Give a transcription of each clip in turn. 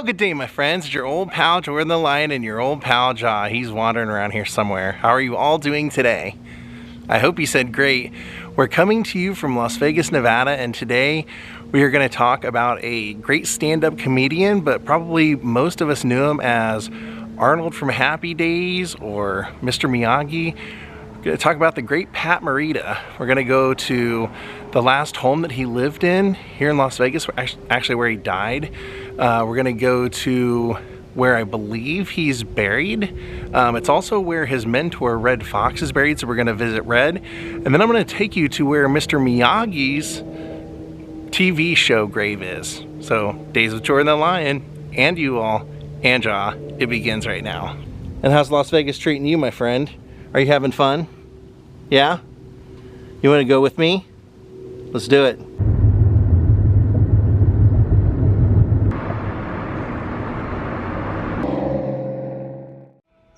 Well, good day, my friends. It's your old pal Jordan the Lion and your old pal Jaw. He's wandering around here somewhere. How are you all doing today? I hope you said great. We're coming to you from Las Vegas, Nevada, and today we are going to talk about a great stand-up comedian, but probably most of us knew him as Arnold from Happy Days or Mr. Miyagi. We're going to talk about the great Pat Marita. We're going to go to the last home that he lived in here in Las Vegas, actually where he died. We're going to go to where I believe he's buried. It's also where his mentor Red Foxx is buried, so we're going to visit Red. And then I'm going to take you to where Mr. Miyagi's TV show grave is. So, Daze with Jordan the Lion, and you all, and Jaw, it begins right now. And how's Las Vegas treating you, my friend? Are you having fun? Yeah? You want to go with me? Let's do it.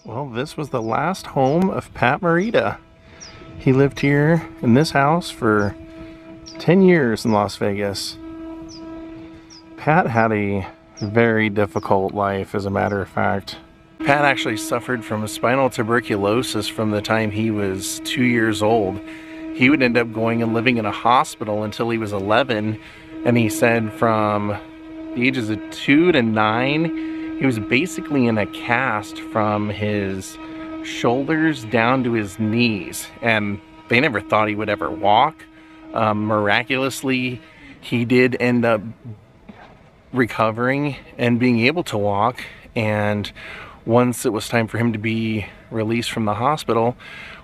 Well, this was the last home of Pat Marita. He lived here in this house for 10 years in Las Vegas. Pat had a very difficult life, as a matter of fact. Pat actually suffered from spinal tuberculosis from the time he was 2 years old. He would end up going and living in a hospital until he was 11, and he said from the ages of 2 to 9, he was basically in a cast from his shoulders down to his knees, and they never thought he would ever walk. Miraculously, he did end up recovering and being able to walk, and once it was time for him to be released from the hospital,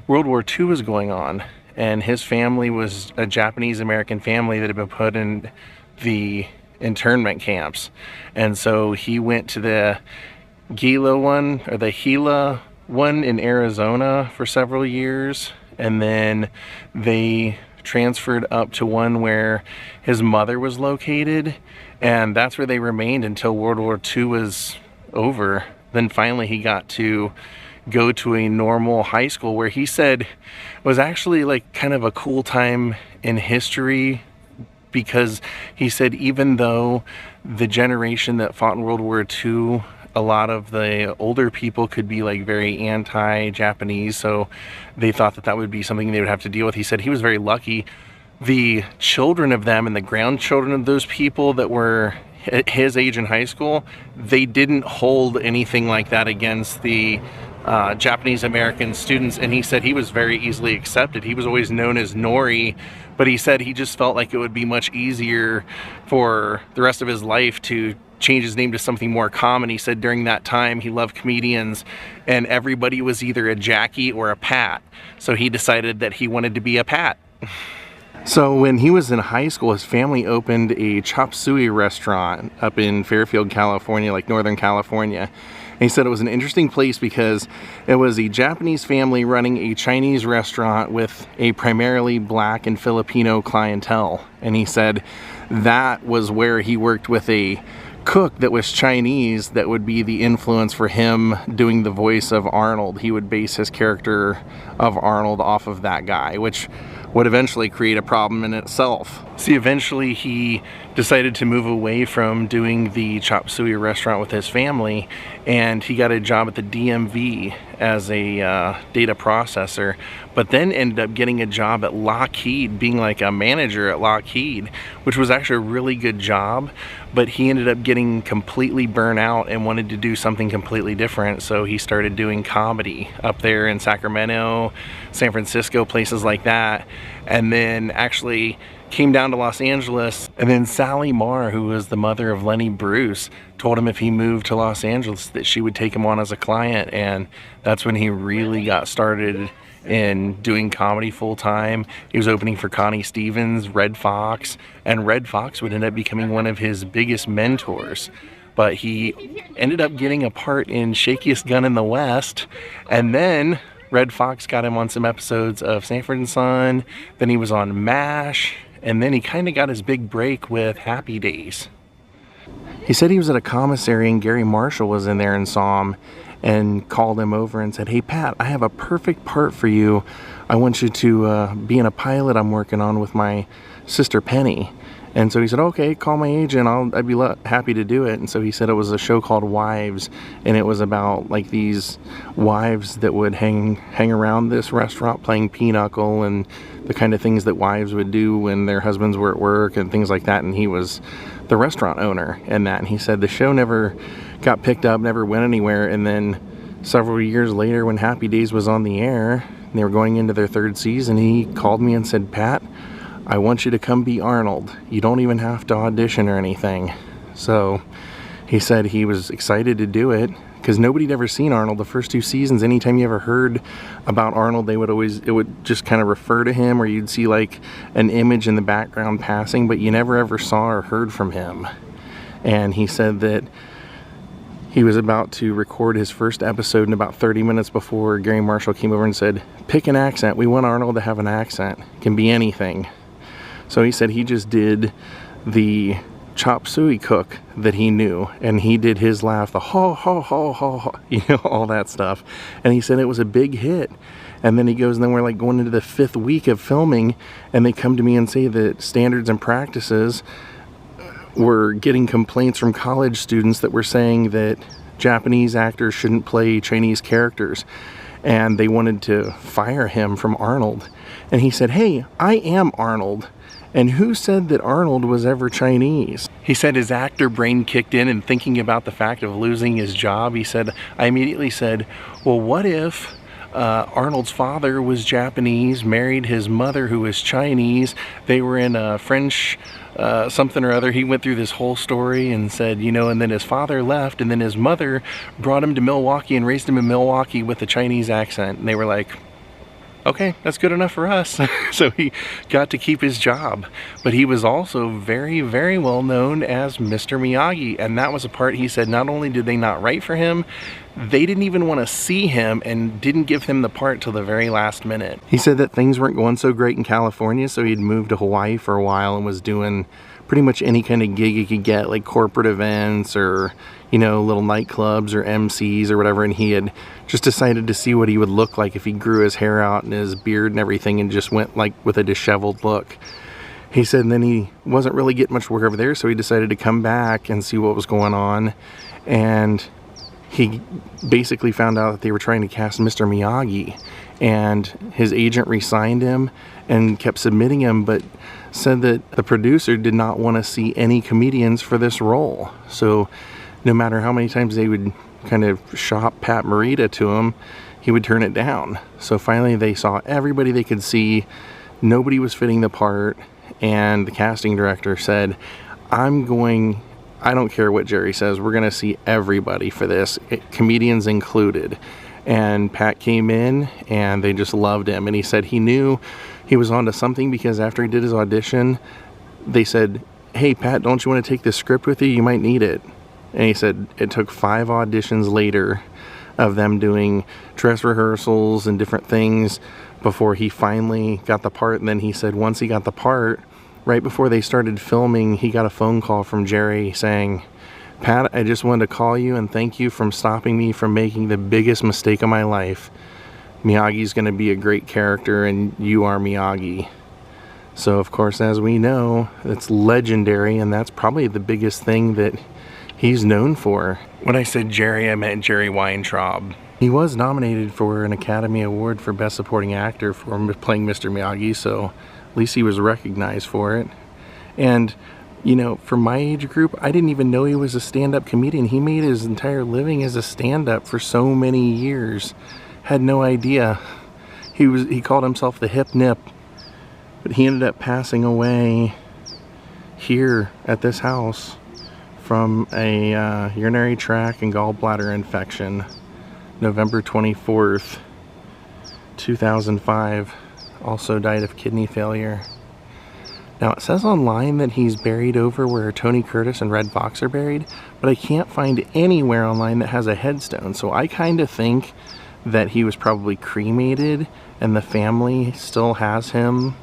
World War II was going on, and his family was a Japanese-American family that had been put in the internment camps. And so he went to the Gila one in Arizona for several years, and then they transferred up to one where his mother was located, and that's where they remained until World War II was over. Then finally he got to go to a normal high school, where he said was actually like kind of a cool time in history, because he said even though the generation that fought in World War II, a lot of the older people could be like very anti-Japanese, so they thought that that would be something they would have to deal with. He said he was very lucky. The children of them and the grandchildren of those people that were his age in high school, they didn't hold anything like that against the Japanese American students, and he said he was very easily accepted. He was always known as Nori, but he said he just felt like it would be much easier for the rest of his life to change his name to something more common. He said during that time he loved comedians, and everybody was either a Jackie or a Pat, so he decided that he wanted to be a Pat. So when he was in high school, his family opened a chop suey restaurant up in Fairfield, California, like Northern California. And he said it was an interesting place because it was a Japanese family running a Chinese restaurant with a primarily black and Filipino clientele. And he said that was where he worked with a cook that was Chinese that would be the influence for him doing the voice of Arnold. He would base his character of Arnold off of that guy, which would eventually create a problem in itself. See, eventually he decided to move away from doing the chop suey restaurant with his family, and he got a job at the DMV as a data processor, but then ended up getting a job at Lockheed, being like a manager at Lockheed, which was actually a really good job, but he ended up getting completely burnt out and wanted to do something completely different, so he started doing comedy up there in Sacramento, San Francisco, places like that, and then actually came down to Los Angeles. And then Sally Marr, who was the mother of Lenny Bruce, told him if he moved to Los Angeles that she would take him on as a client, and that's when he really got started in doing comedy full time. He was opening for Connie Stevens, Red Foxx, and Red Foxx would end up becoming one of his biggest mentors. But he ended up getting a part in Shakiest Gun in the West, and then Red Foxx got him on some episodes of Sanford & Son, then he was on MASH, and then he kind of got his big break with Happy Days. He said he was at a commissary and Gary Marshall was in there and saw him and called him over and said, "Hey Pat, I have a perfect part for you. I want you to be in a pilot I'm working on with my sister Penny." And so he said, okay, call my agent, I'd be happy to do it. And so he said it was a show called Wives, and it was about like these wives that would hang around this restaurant playing pinochle and the kind of things that wives would do when their husbands were at work and things like that. And he was the restaurant owner in that. And he said the show never got picked up, never went anywhere. And then several years later, when Happy Days was on the air, they were going into their 3rd season, he called me and said, Pat, I want you to come be Arnold. You don't even have to audition or anything. So he said he was excited to do it because nobody had ever seen Arnold the first 2 seasons. Anytime you ever heard about Arnold, it would just kind of refer to him, or you'd see like an image in the background passing, but you never ever saw or heard from him. And he said that he was about to record his first episode, and about 30 minutes before, Gary Marshall came over and said, pick an accent. We want Arnold to have an accent. It can be anything. So he said he just did the chop suey cook that he knew, and he did his laugh, the ho ho ho ho ho, you know, all that stuff. And he said it was a big hit. And then he goes, and then we're like going into the 5th week of filming, and they come to me and say that standards and practices were getting complaints from college students that were saying that Japanese actors shouldn't play Chinese characters, and they wanted to fire him from Arnold. And he said, hey, I am Arnold. And who said that Arnold was ever Chinese? He said his actor brain kicked in, and thinking about the fact of losing his job, he said, I immediately said, well, what if Arnold's father was Japanese, married his mother who was Chinese, they were in a French something or other. He went through this whole story and said, you know, and then his father left, and then his mother brought him to Milwaukee and raised him in Milwaukee with a Chinese accent. And they were like, okay, that's good enough for us. So he got to keep his job. But he was also very, very well known as Mr. Miyagi. And that was a part, he said, not only did they not write for him, they didn't even want to see him and didn't give him the part till the very last minute. He said that things weren't going so great in California, so he'd moved to Hawaii for a while and was doing pretty much any kind of gig he could get, like corporate events or, you know, little nightclubs or MCs or whatever. And he had just decided to see what he would look like if he grew his hair out and his beard and everything and just went like with a disheveled look. He said, and then he wasn't really getting much work over there, so he decided to come back and see what was going on. And he basically found out that they were trying to cast Mr. Miyagi, and his agent re-signed him and kept submitting him, but said that the producer did not want to see any comedians for this role. So no matter how many times they would kind of shop Pat Marita to him, he would turn it down. So finally they saw everybody they could see. Nobody was fitting the part, and the casting director said, I don't care what Jerry says, we're gonna see everybody for this, comedians included. And Pat came in and they just loved him, and he said he knew he was onto something because after he did his audition, they said, hey Pat, don't you want to take this script with you? You might need it. And he said it took 5 auditions later of them doing dress rehearsals and different things before he finally got the part. And then he said once he got the part, right before they started filming, he got a phone call from Jerry saying, Pat, I just wanted to call you and thank you for stopping me from making the biggest mistake of my life. Miyagi's going to be a great character, and you are Miyagi. So of course, as we know, it's legendary, and that's probably the biggest thing that he's known for. When I said Jerry, I meant Jerry Weintraub. He was nominated for an Academy Award for Best Supporting Actor for playing Mr. Miyagi, so at least he was recognized for it. And you know, for my age group, I didn't even know he was a stand-up comedian. He made his entire living as a stand-up for so many years. Had no idea. He called himself the Hip Nip, but he ended up passing away here at this house from a urinary tract and gallbladder infection, November 24th, 2005. Also died of kidney failure. Now it says online that he's buried over where Tony Curtis and Red Foxx are buried, but I can't find anywhere online that has a headstone. So I kind of think that he was probably cremated and the family still has him.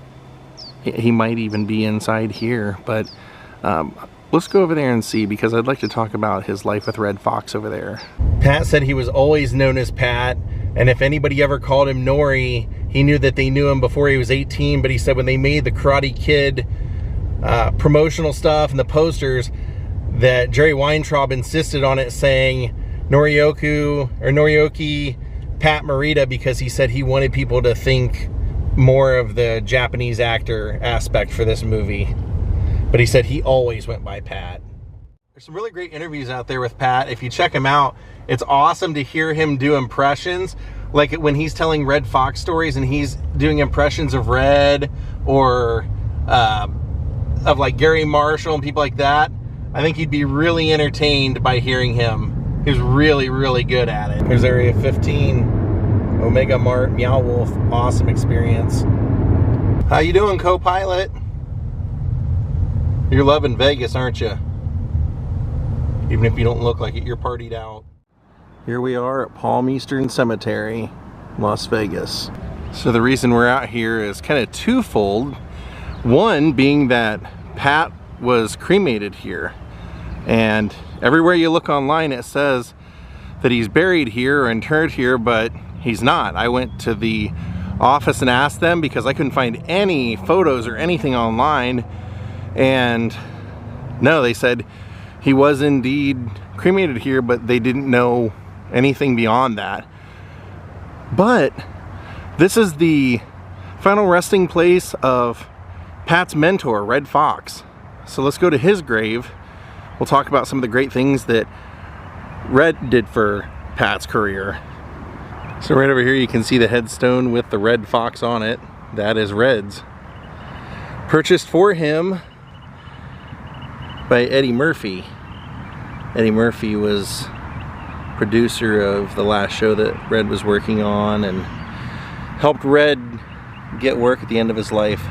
He might even be inside here, but let's go over there and see, because I'd like to talk about his life with Red Foxx over there. Pat said he was always known as Pat, and if anybody ever called him Nori, he knew that they knew him before he was 18, but he said when they made the Karate Kid promotional stuff and the posters that Jerry Weintraub insisted on it saying Norioki Pat Marita, because he said he wanted people to think more of the Japanese actor aspect for this movie. But he said he always went by Pat. There's some really great interviews out there with Pat. If you check him out, it's awesome to hear him do impressions. Like when he's telling Red Fox stories and he's doing impressions of Red or of like Gary Marshall and people like that. I think you'd be really entertained by hearing him. He's really, really good at it. Here's Area 15, Omega Mart, Meow Wolf. Awesome experience. How you doing, co-pilot? You're loving Vegas, aren't you? Even if you don't look like it, you're partied out. Here we are at Palm Eastern Cemetery, Las Vegas. So the reason we're out here is kind of twofold. One being that Pat was cremated here. And everywhere you look online, it says that he's buried here or interred here, but he's not. I went to the office and asked them because I couldn't find any photos or anything online. And no, they said he was indeed cremated here, but they didn't know anything beyond that. But this is the final resting place of Pat's mentor, Red Fox. So let's go to his grave. We'll talk about some of the great things that Red did for Pat's career. So right over here you can see the headstone with the Red Fox on it. That is Red's. Purchased for him by Eddie Murphy. Eddie Murphy was producer of the last show that Red was working on and helped Red get work at the end of his life.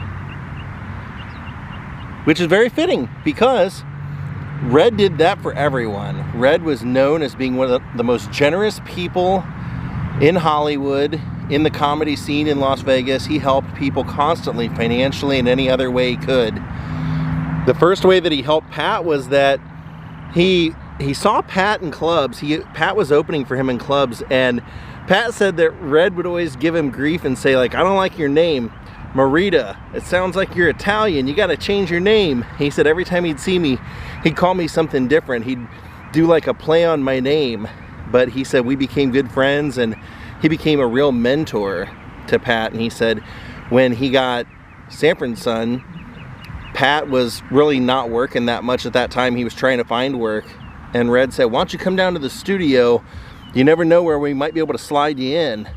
Which is very fitting because Red did that for everyone. Red was known as being one of the most generous people in Hollywood, in the comedy scene in Las Vegas. He helped people constantly, financially, in any other way he could. The first way that he helped Pat was that he saw Pat in clubs. Pat was opening for him in clubs, and Pat said that Red would always give him grief and say, like, I don't like your name, Morita. It sounds like you're Italian. You got to change your name. He said every time he'd see me, he'd call me something different. He'd do like a play on my name. But he said we became good friends, and he became a real mentor to Pat. And he said when he got Sanford & Son, Pat was really not working that much at that time. He was trying to find work. And Red said, why don't you come down to the studio? You never know where we might be able to slide you in.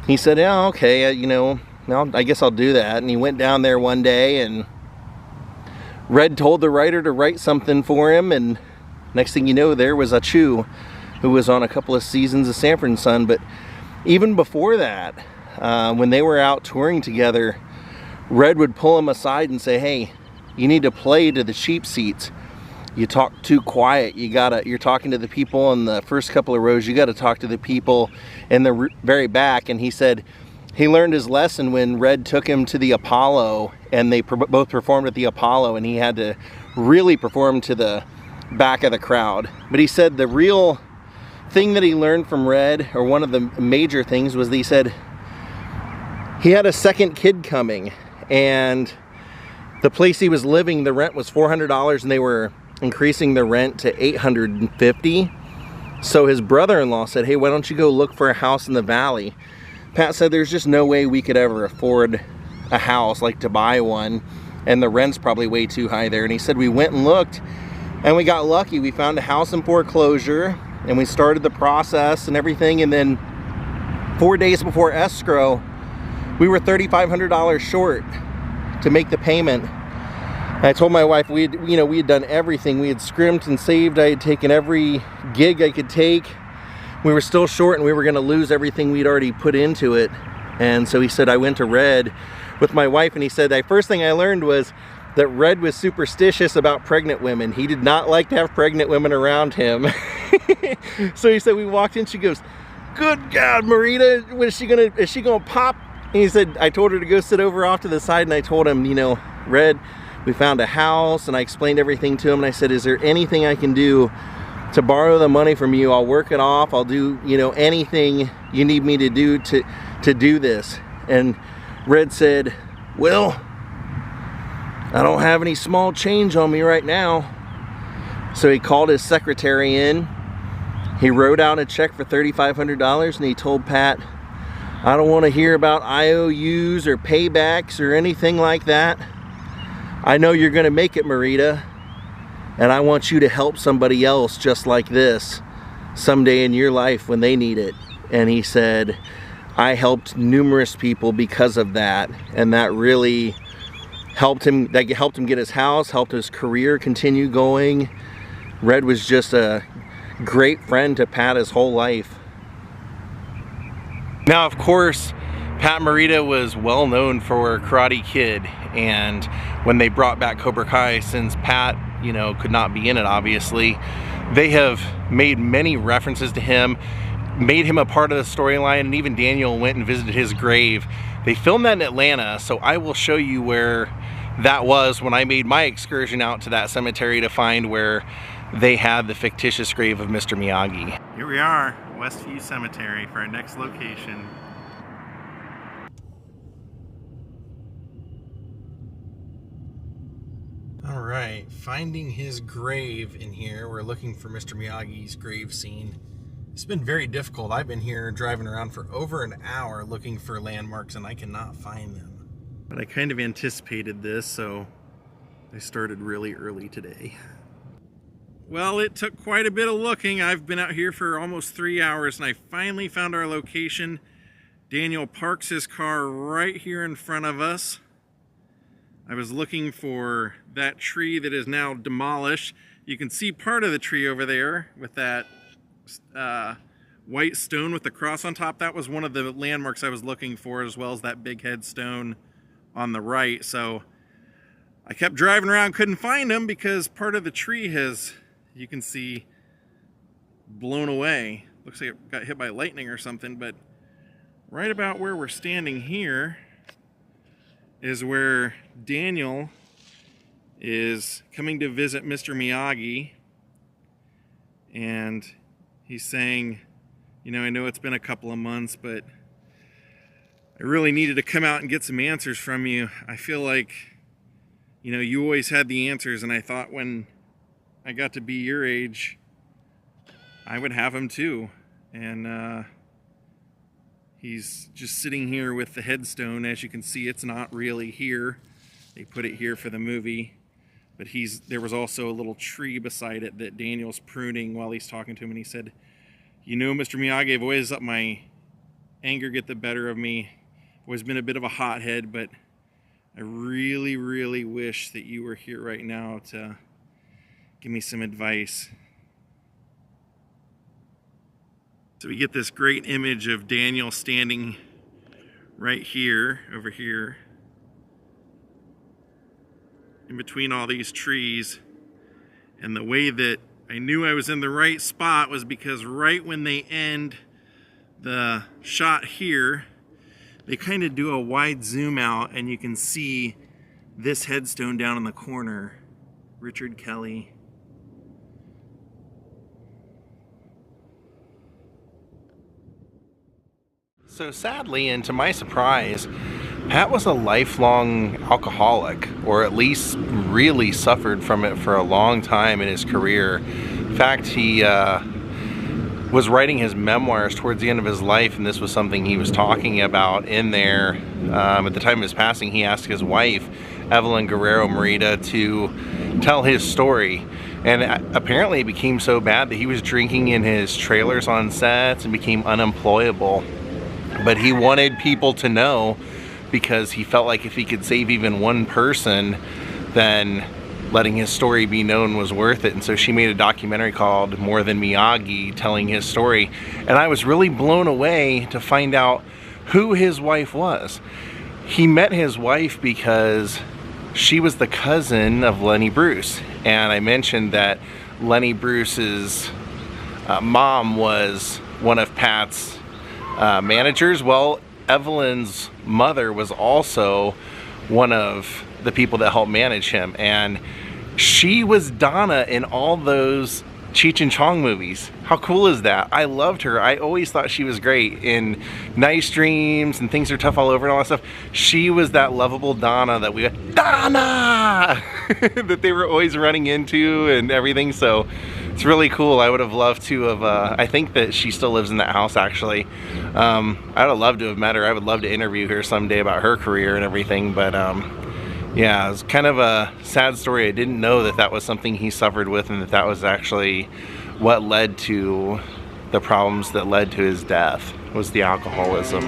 He said, yeah, okay, you know, well, I guess I'll do that. And he went down there one day, and Red told the writer to write something for him, and next thing you know, there was Achu, who was on a couple of seasons of Sanford & Son. But even before that, when they were out touring together, Red would pull him aside and say, hey, you need to play to the cheap seats. You talk too quiet. You're talking to the people in the first couple of rows. You got to talk to the people in the very back. And he said he learned his lesson when Red took him to the Apollo, and they both performed at the Apollo, and he had to really perform to the back of the crowd. But he said the real thing that he learned from Red, or one of the major things, was that he said he had a second kid coming, and the place he was living, the rent was $400, and they were increasing the rent to $850. So his brother-in-law said, hey, why don't you go look for a house in the valley? Pat said there's just no way we could ever afford a house, like to buy one, and the rent's probably way too high there. And he said we went and looked, and we got lucky. We found a house in foreclosure, and we started the process and everything, and then 4 days before escrow, we were $3,500 short to make the payment. And I told my wife we had done everything. We had scrimped and saved. I had taken every gig I could take. We were still short, and we were going to lose everything we'd already put into it. And so he said I went to Red with my wife, and he said the first thing I learned was that Red was superstitious about pregnant women. He did not like to have pregnant women around him. So he said we walked in, she goes, good God, Marita, is she gonna pop? And he said, I told her to go sit over off to the side, and I told him, you know, Red, we found a house, and I explained everything to him, and I said, is there anything I can do to borrow the money from you? I'll work it off. I'll do, you know, anything you need me to do to do this. And Red said, well, I don't have any small change on me right now. So he called his secretary in. He wrote out a check for $3,500 and he told Pat, I don't want to hear about IOUs or paybacks or anything like that. I know you're going to make it, Marita, and I want you to help somebody else just like this someday in your life when they need it. And he said, I helped numerous people because of that, and that really helped him. That helped him get his house, helped his career continue going. Red was just a great friend to Pat his whole life. Now, of course, Pat Marita was well known for Karate Kid, and when they brought back Cobra Kai, since Pat, you know, could not be in it, obviously, they have made many references to him, made him a part of the storyline, and even Daniel went and visited his grave. They filmed that in Atlanta, so I will show you where that was when I made my excursion out to that cemetery to find where they had the fictitious grave of Mr. Miyagi. Here we are, Westview Cemetery, for our next location. All right, finding his grave in here. We're looking for Mr. Miyagi's grave scene. It's been very difficult. I've been here driving around for over an hour looking for landmarks and I cannot find them. But I kind of anticipated this, so I started really early today. Well, it took quite a bit of looking. I've been out here for almost 3 hours and I finally found our location. Daniel parks his car right here in front of us. I was looking for that tree that is now demolished. You can see part of the tree over there with that white stone with the cross on top. That was one of the landmarks I was looking for, as well as that big headstone on the right. So I kept driving around, couldn't find them because part of the tree has, you can see, blown away. Looks like it got hit by lightning or something. But right about where we're standing here is where Daniel is coming to visit Mr. Miyagi, and he's saying, you know, I know it's been a couple of months, but I really needed to come out and get some answers from you. I feel like, you know, you always had the answers, and I thought when I got to be your age, I would have them too. And he's just sitting here with the headstone. As you can see, it's not really here. They put it here for the movie. But there was also a little tree beside it that Daniel's pruning while he's talking to him. And he said, you know, Mr. Miyagi, I've always let my anger get the better of me. I've always been a bit of a hothead, but I really, really wish that you were here right now to give me some advice. So we get this great image of Daniel standing right here, over here, in between all these trees. And the way that I knew I was in the right spot was because right when they end the shot here, they kind of do a wide zoom out and you can see this headstone down in the corner, Richard Kelly. So sadly, and to my surprise, Pat was a lifelong alcoholic, or at least really suffered from it for a long time in his career. In fact, he was writing his memoirs towards the end of his life, and this was something he was talking about in there. At the time of his passing, he asked his wife, Evelyn Guerrero Morita, to tell his story. And apparently it became so bad that he was drinking in his trailers on sets and became unemployable. But he wanted people to know, because he felt like if he could save even one person, then letting his story be known was worth it. And so she made a documentary called More Than Miyagi, telling his story. And I was really blown away to find out who his wife was. He met his wife because she was the cousin of Lenny Bruce. And I mentioned that Lenny Bruce's mom was one of Pat's managers. Well, Evelyn's mother was also one of the people that helped manage him, and she was Donna in all those Cheech and Chong movies. How cool is that? I loved her. I always thought she was great in Nice Dreams and Things Are Tough All Over and all that stuff. She was that lovable Donna that Donna! that they were always running into and everything, so it's really cool. I would have loved to have, I think that she still lives in that house actually. I would have loved to have met her. I would love to interview her someday about her career and everything, but yeah, it was kind of a sad story. I didn't know that that was something he suffered with and that that was actually what led to the problems that led to his death, was the alcoholism.